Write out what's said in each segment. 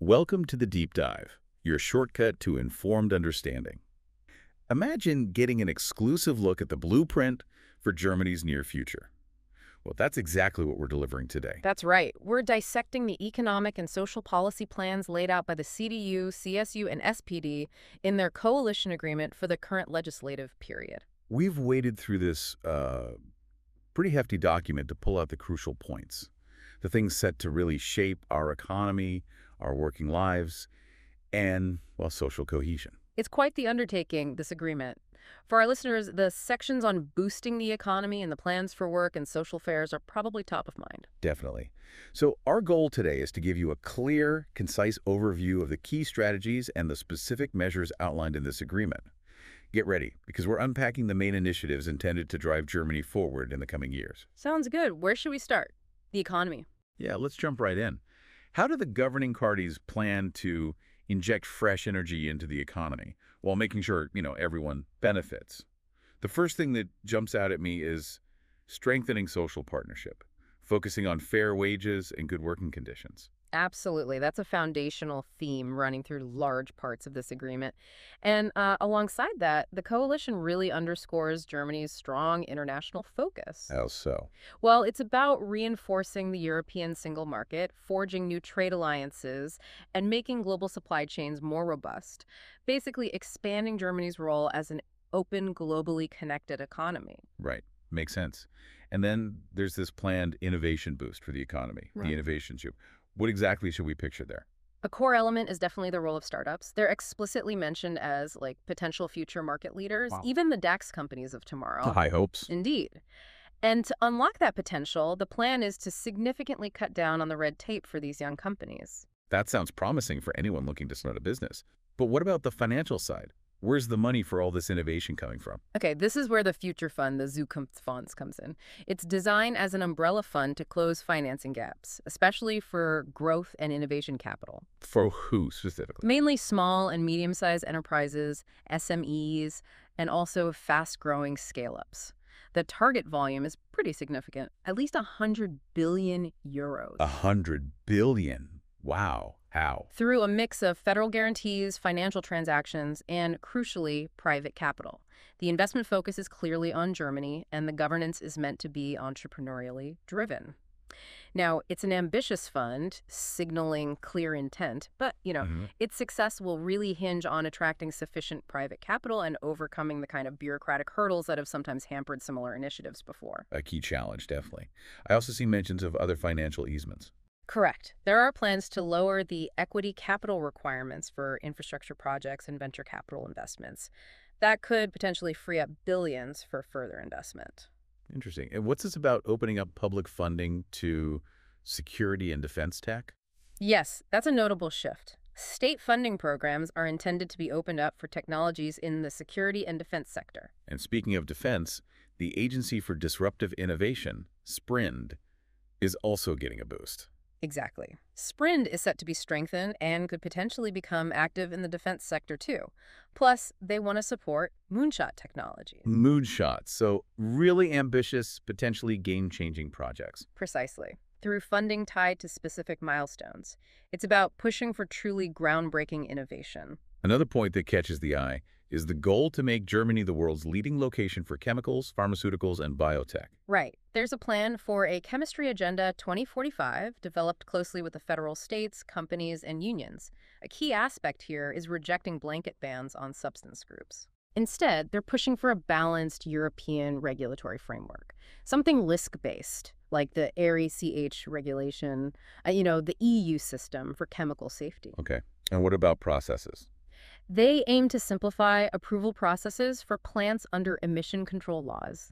Welcome to the Deep Dive, your shortcut to informed understanding. Imagine getting an exclusive look at the blueprint for Germany's near future. Well, that's exactly what we're delivering today. That's right. We're dissecting the economic and social policy plans laid out by the CDU, CSU, and SPD in their coalition agreement for the current legislative period. We've waded through this pretty hefty document to pull out the crucial points, the things set to really shape our economy, our working lives, and, well, social cohesion. It's quite the undertaking, this agreement. For our listeners, the sections on boosting the economy and the plans for work and social affairs are probably top of mind. Definitely. So our goal today is to give you a clear, concise overview of the key strategies and the specific measures outlined in this agreement. Get ready, because we're unpacking the main initiatives intended to drive Germany forward in the coming years. Sounds good. Where should we start? The economy. Yeah, let's jump right in. How do the governing parties plan to inject fresh energy into the economy while making sure, everyone benefits? The first thing that jumps out at me is strengthening social partnership, focusing on fair wages and good working conditions. Absolutely. That's a foundational theme running through large parts of this agreement. And alongside that, the coalition really underscores Germany's strong international focus. How so? Well, it's about reinforcing the European single market, forging new trade alliances, and making global supply chains more robust, basically expanding Germany's role as an open, globally connected economy. Right. Makes sense. And then there's this planned innovation boost for the economy, the Right. innovation tube. What exactly should we picture there? A core element is definitely the role of startups. They're explicitly mentioned as potential future market leaders, Wow. even the DAX companies of tomorrow. High hopes. Indeed. And to unlock that potential, the plan is to significantly cut down on the red tape for these young companies. That sounds promising for anyone looking to start a business. But what about the financial side? Where's the money for all this innovation coming from? Okay, this is where the future fund, the Zukunftsfonds, comes in. It's designed as an umbrella fund to close financing gaps, especially for growth and innovation capital. For who specifically? Mainly small and medium-sized enterprises, SMEs, and also fast-growing scale-ups. The target volume is pretty significant, at least 100 billion euros. 100 billion. Wow. How? Through a mix of federal guarantees, financial transactions, and, crucially, private capital. The investment focus is clearly on Germany, and the governance is meant to be entrepreneurially driven. Now, it's an ambitious fund, signaling clear intent, but, its success will really hinge on attracting sufficient private capital and overcoming the kind of bureaucratic hurdles that have sometimes hampered similar initiatives before. A key challenge, definitely. I also see mentions of other financial easements. Correct. There are plans to lower the equity capital requirements for infrastructure projects and venture capital investments. That could potentially free up billions for further investment. Interesting. And what's this about opening up public funding to security and defense tech? Yes, that's a notable shift. State funding programs are intended to be opened up for technologies in the security and defense sector. And speaking of defense, the Agency for Disruptive Innovation, SPRIND, is also getting a boost. Exactly. SPRIND is set to be strengthened and could potentially become active in the defense sector too. Plus, they want to support moonshot technology. Moonshots. So really ambitious, potentially game-changing projects. Precisely. Through funding tied to specific milestones. It's about pushing for truly groundbreaking innovation. Another point that catches the eye is the goal to make Germany the world's leading location for chemicals, pharmaceuticals, and biotech. Right. There's a plan for a Chemistry Agenda 2045 developed closely with the federal states, companies, and unions. A key aspect here is rejecting blanket bans on substance groups. Instead, they're pushing for a balanced European regulatory framework, something risk-based, like the ARI-CH regulation, the EU system for chemical safety. Okay. And what about processes? They aim to simplify approval processes for plants under emission control laws.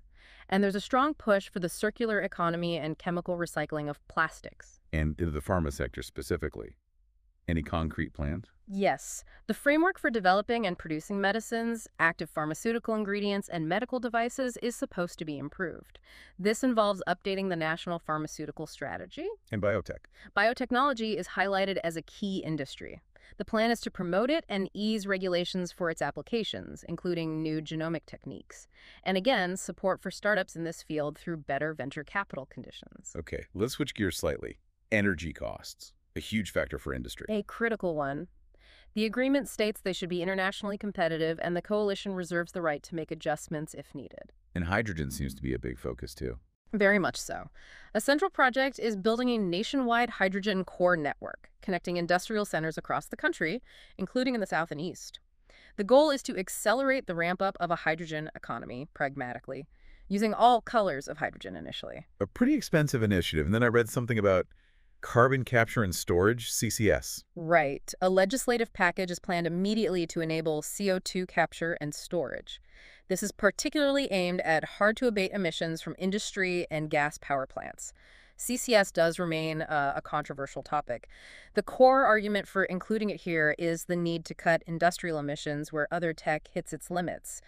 And there's a strong push for the circular economy and chemical recycling of plastics. And in the pharma sector specifically? Any concrete plans? Yes, the framework for developing and producing medicines, active pharmaceutical ingredients, and medical devices is supposed to be improved. This involves updating the national pharmaceutical strategy. And biotech? Biotechnology is highlighted as a key industry. The plan is to promote it and ease regulations for its applications, including new genomic techniques. And again, support for startups in this field through better venture capital conditions. Okay, let's switch gears slightly. Energy costs. A huge factor for industry. A critical one. The agreement states they should be internationally competitive, and the coalition reserves the right to make adjustments if needed. And hydrogen seems to be a big focus, too. Very much so. A central project is building a nationwide hydrogen core network, connecting industrial centers across the country, including in the South and East. The goal is to accelerate the ramp-up of a hydrogen economy, pragmatically, using all colors of hydrogen initially. A pretty expensive initiative. And then I read something about carbon capture and storage, CCS. Right. A legislative package is planned immediately to enable CO2 capture and storage. This is particularly aimed at hard-to-abate emissions from industry and gas power plants. CCS does remain a controversial topic. The core argument for including it here is the need to cut industrial emissions where other tech hits its limits.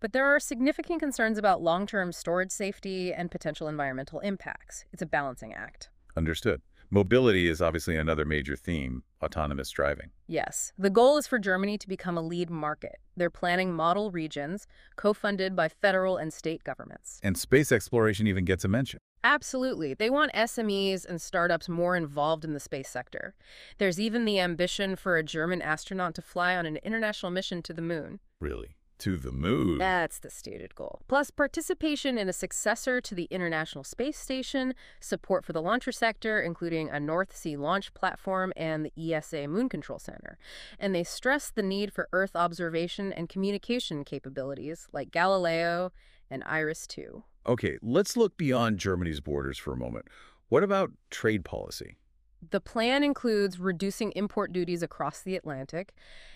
But there are significant concerns about long-term storage safety and potential environmental impacts. It's a balancing act. Understood. Mobility is obviously another major theme, autonomous driving. Yes. The goal is for Germany to become a lead market. They're planning model regions, co-funded by federal and state governments. And space exploration even gets a mention. Absolutely. They want SMEs and startups more involved in the space sector. There's even the ambition for a German astronaut to fly on an international mission to the moon. Really? To the moon? That's the stated goal. Plus participation in a successor to the International Space Station, support for the launcher sector, including a North Sea launch platform and the ESA Moon Control Center. And they stress the need for Earth observation and communication capabilities like Galileo and IRIS-2. Okay, let's look beyond Germany's borders for a moment. What about trade policy? The plan includes reducing import duties across the Atlantic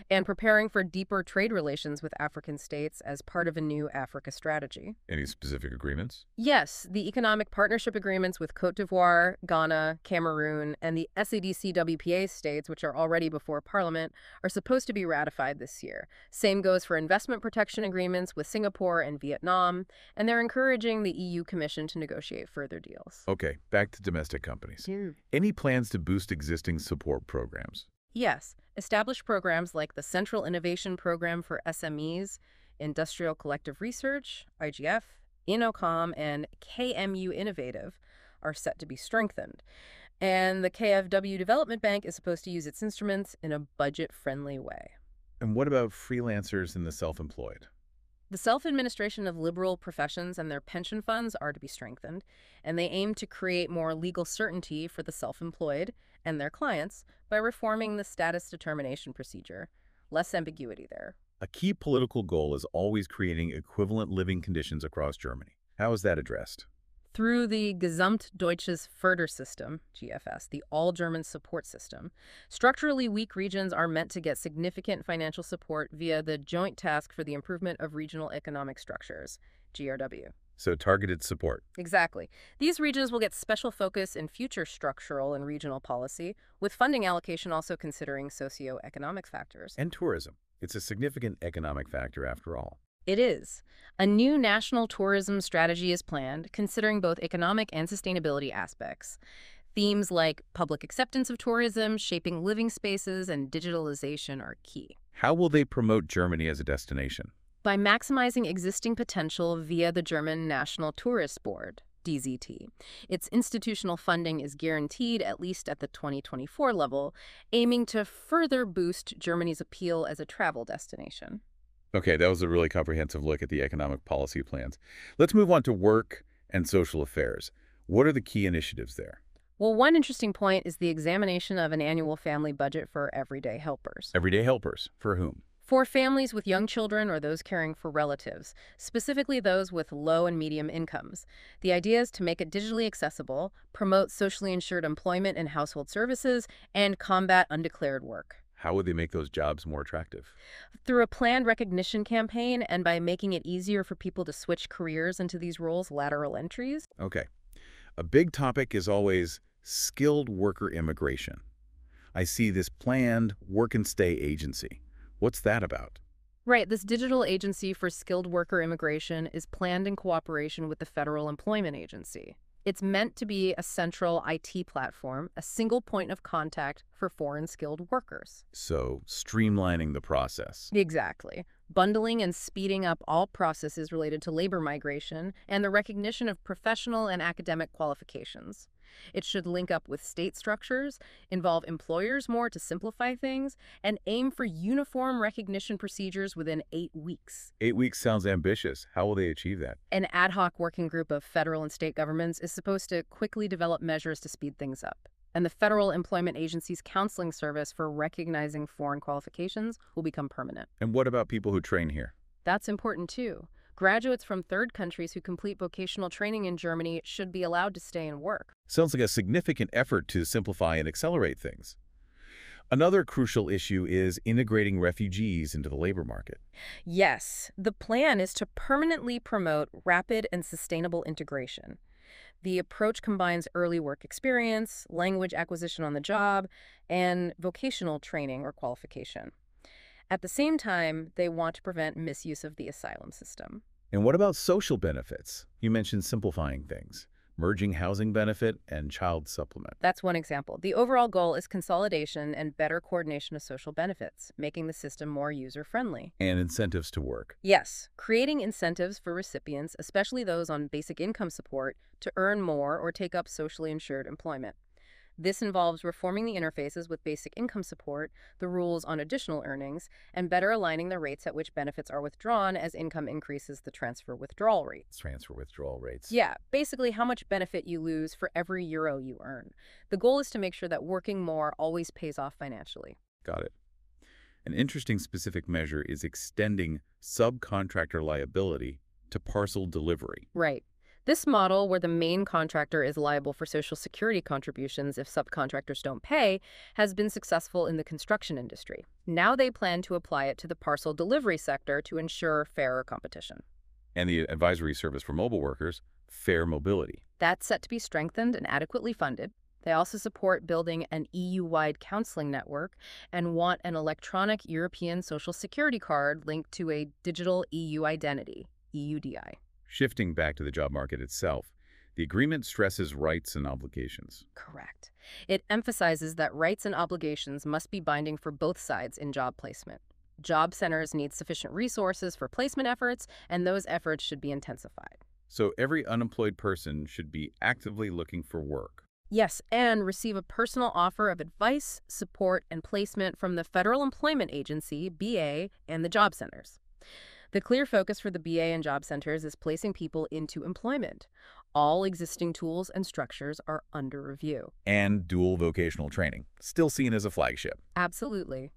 and preparing for deeper trade relations with African states as part of a new Africa strategy. Any specific agreements? Yes, the economic partnership agreements with Côte d'Ivoire, Ghana, Cameroon, and the SADC-WPA states, which are already before Parliament, are supposed to be ratified this year. Same goes for investment protection agreements with Singapore and Vietnam, and they're encouraging the EU Commission to negotiate further deals. Okay, back to domestic companies. Any plans to boost existing support programs? Yes, establish programs like the Central Innovation Program for SMEs, Industrial Collective Research, IGF, Innocom, and KMU Innovative are set to be strengthened. And the KfW Development Bank is supposed to use its instruments in a budget-friendly way. And what about freelancers and the self-employed? The self-administration of liberal professions and their pension funds are to be strengthened, and they aim to create more legal certainty for the self-employed and their clients by reforming the status determination procedure. Less ambiguity there. A key political goal is always creating equivalent living conditions across Germany. How is that addressed? Through the Gesamtdeutsches Fördersystem, GFS, the all-German support system, structurally weak regions are meant to get significant financial support via the Joint Task for the Improvement of Regional Economic Structures, GRW. So targeted support. Exactly. These regions will get special focus in future structural and regional policy, with funding allocation also considering socioeconomic factors. And tourism. It's a significant economic factor after all. It is. A new national tourism strategy is planned, considering both economic and sustainability aspects. Themes like public acceptance of tourism, shaping living spaces, and digitalization are key. How will they promote Germany as a destination? By maximizing existing potential via the German National Tourist Board, DZT. Its institutional funding is guaranteed at least at the 2024 level, aiming to further boost Germany's appeal as a travel destination. Okay, that was a really comprehensive look at the economic policy plans. Let's move on to work and social affairs. What are the key initiatives there? Well, one interesting point is the examination of an annual family budget for everyday helpers. Everyday helpers. For whom? For families with young children or those caring for relatives, specifically those with low and medium incomes. The idea is to make it digitally accessible, promote socially insured employment and household services, and combat undeclared work. How would they make those jobs more attractive? Through a planned recognition campaign and by making it easier for people to switch careers into these roles, lateral entries. Okay. A big topic is always skilled worker immigration. I see this planned work and stay agency. What's that about? Right, this digital agency for skilled worker immigration is planned in cooperation with the Federal Employment Agency. It's meant to be a central IT platform, a single point of contact for foreign skilled workers. So, streamlining the process. Exactly. Bundling and speeding up all processes related to labor migration and the recognition of professional and academic qualifications. It should link up with state structures, involve employers more to simplify things, and aim for uniform recognition procedures within 8 weeks. 8 weeks sounds ambitious. How will they achieve that? An ad hoc working group of federal and state governments is supposed to quickly develop measures to speed things up. And the Federal Employment Agency's counseling service for recognizing foreign qualifications will become permanent. And what about people who train here? That's important too. Graduates from third countries who complete vocational training in Germany should be allowed to stay and work. Sounds like a significant effort to simplify and accelerate things. Another crucial issue is integrating refugees into the labor market. Yes, the plan is to permanently promote rapid and sustainable integration. The approach combines early work experience, language acquisition on the job, and vocational training or qualification. At the same time, they want to prevent misuse of the asylum system. And what about social benefits? You mentioned simplifying things, merging housing benefit and child supplement. That's one example. The overall goal is consolidation and better coordination of social benefits, making the system more user-friendly. And incentives to work. Yes, creating incentives for recipients, especially those on basic income support, to earn more or take up socially insured employment. This involves reforming the interfaces with basic income support, the rules on additional earnings, and better aligning the rates at which benefits are withdrawn as income increases the transfer withdrawal rates. Transfer withdrawal rates. Yeah, basically how much benefit you lose for every euro you earn. The goal is to make sure that working more always pays off financially. Got it. An interesting specific measure is extending subcontractor liability to parcel delivery. Right. This model, where the main contractor is liable for Social Security contributions if subcontractors don't pay, has been successful in the construction industry. Now they plan to apply it to the parcel delivery sector to ensure fairer competition. And the advisory service for mobile workers, Fair Mobility. That's set to be strengthened and adequately funded. They also support building an EU-wide counseling network and want an electronic European Social Security card linked to a digital EU identity, EUDI. Shifting back to the job market itself, the agreement stresses rights and obligations. Correct. It emphasizes that rights and obligations must be binding for both sides in job placement. Job centers need sufficient resources for placement efforts, and those efforts should be intensified. So every unemployed person should be actively looking for work. Yes, and receive a personal offer of advice, support, and placement from the Federal Employment Agency, BA, and the job centers. The clear focus for the BA and job centers is placing people into employment. All existing tools and structures are under review. And dual vocational training, still seen as a flagship. Absolutely.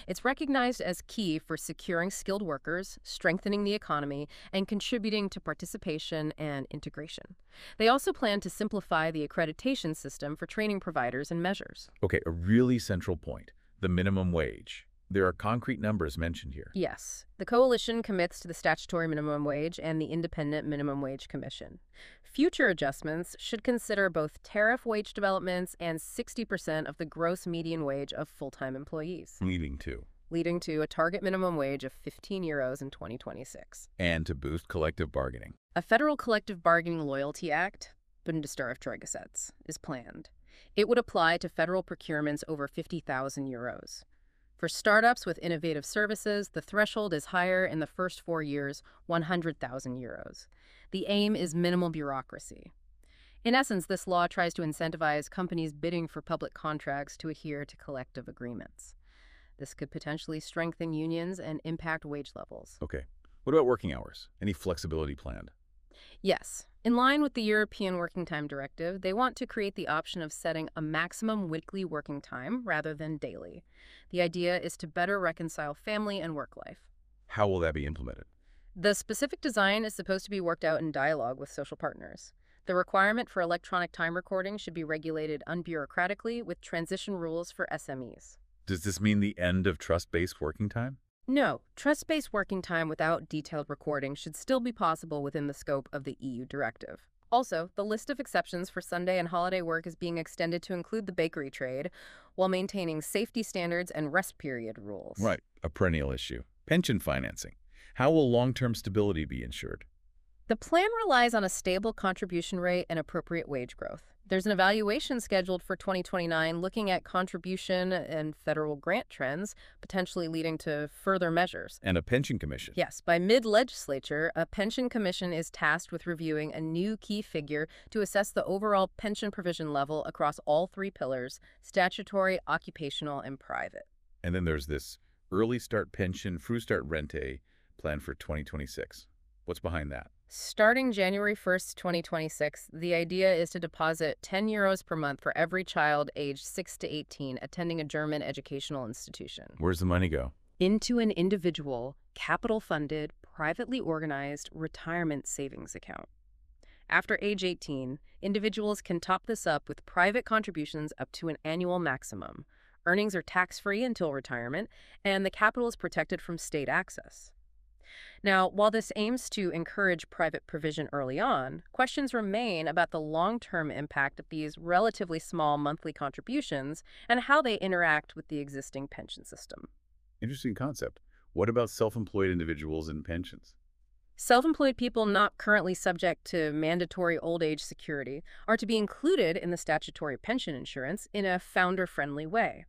It's recognized as key for securing skilled workers, strengthening the economy, and contributing to participation and integration. They also plan to simplify the accreditation system for training providers and measures. Okay, a really central point, the minimum wage. There are concrete numbers mentioned here. Yes. The coalition commits to the statutory minimum wage and the Independent Minimum Wage Commission. Future adjustments should consider both tariff wage developments and 60% of the gross median wage of full-time employees. Leading to a target minimum wage of €15 in 2026. And to boost collective bargaining. A federal collective bargaining loyalty act, Bundestariftreugesetz, is planned. It would apply to federal procurements over €50,000. For startups with innovative services, the threshold is higher in the first 4 years, €100,000. The aim is minimal bureaucracy. In essence, this law tries to incentivize companies bidding for public contracts to adhere to collective agreements. This could potentially strengthen unions and impact wage levels. Okay. What about working hours? Any flexibility planned? Yes. In line with the European Working Time Directive, they want to create the option of setting a maximum weekly working time rather than daily. The idea is to better reconcile family and work life. How will that be implemented? The specific design is supposed to be worked out in dialogue with social partners. The requirement for electronic time recording should be regulated unbureaucratically with transition rules for SMEs. Does this mean the end of trust-based working time? No, trust-based working time without detailed recording should still be possible within the scope of the EU directive. Also, the list of exceptions for Sunday and holiday work is being extended to include the bakery trade, while maintaining safety standards and rest period rules. Right, a perennial issue. Pension financing. How will long-term stability be ensured? The plan relies on a stable contribution rate and appropriate wage growth. There's an evaluation scheduled for 2029 looking at contribution and federal grant trends, potentially leading to further measures. And a pension commission. Yes, by mid-legislature, a pension commission is tasked with reviewing a new key figure to assess the overall pension provision level across all three pillars: statutory, occupational, and private. And then there's this early start pension, Frühstart Rente plan for 2026. What's behind that? Starting January 1st, 2026, the idea is to deposit €10 per month for every child aged 6 to 18 attending a German educational institution Where's the money go? into an individual, capital-funded, privately organized retirement savings account. After age 18, individuals can top this up with private contributions up to an annual maximum. Earnings are tax-free until retirement, and the capital is protected from state access. Now, while this aims to encourage private provision early on, questions remain about the long-term impact of these relatively small monthly contributions and how they interact with the existing pension system. Interesting concept. What about self-employed individuals and pensions? Self-employed people not currently subject to mandatory old age security are to be included in the statutory pension insurance in a founder-friendly way.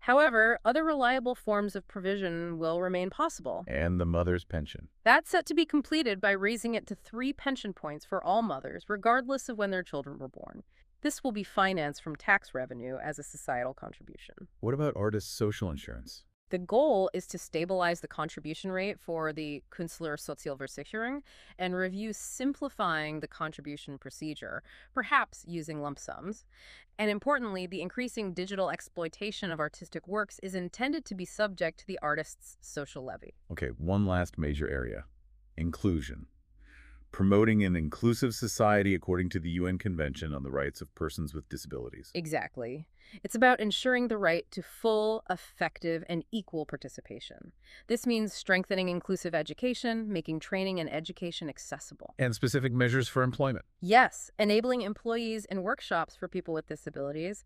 However, other reliable forms of provision will remain possible. And the mother's pension. That's set to be completed by raising it to 3 pension points for all mothers, regardless of when their children were born. This will be financed from tax revenue as a societal contribution. What about artists' social insurance? The goal is to stabilize the contribution rate for the Künstler Sozialversicherung and review simplifying the contribution procedure, perhaps using lump sums. And importantly, the increasing digital exploitation of artistic works is intended to be subject to the artist's social levy. Okay, one last major area. Inclusion. Promoting an inclusive society according to the UN Convention on the Rights of Persons with Disabilities. Exactly. It's about ensuring the right to full, effective, and equal participation. This means strengthening inclusive education, making training and education accessible. And specific measures for employment. Yes, enabling employees in workshops for people with disabilities,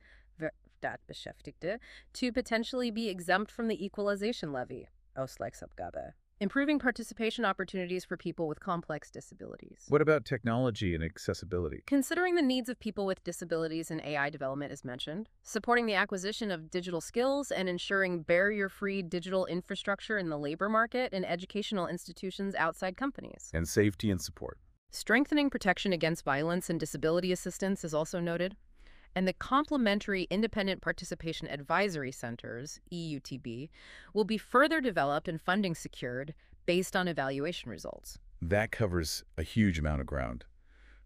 Beschäftigte, to potentially be exempt from the equalization levy, Ausgleichsabgabe. Improving participation opportunities for people with complex disabilities. What about technology and accessibility? Considering the needs of people with disabilities in AI development is mentioned, supporting the acquisition of digital skills and ensuring barrier-free digital infrastructure in the labor market and educational institutions outside companies. And safety and support. Strengthening protection against violence and disability assistance is also noted. And the complementary independent participation advisory centers, EUTB, will be further developed and funding secured based on evaluation results. That covers a huge amount of ground.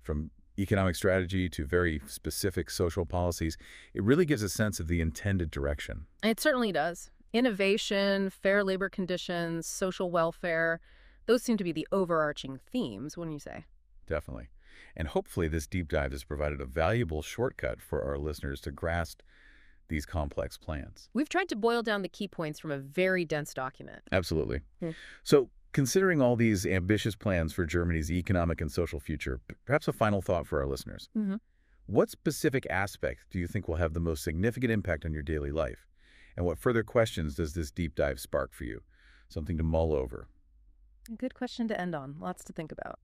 From economic strategy to very specific social policies, it really gives a sense of the intended direction. It certainly does. Innovation, fair labor conditions, social welfare, those seem to be the overarching themes, wouldn't you say? Definitely. And hopefully this deep dive has provided a valuable shortcut for our listeners to grasp these complex plans. We've tried to boil down the key points from a very dense document. Absolutely. So, considering all these ambitious plans for Germany's economic and social future, perhaps a final thought for our listeners. What specific aspect do you think will have the most significant impact on your daily life? And what further questions does this deep dive spark for you? Something to mull over. A good question to end on. Lots to think about.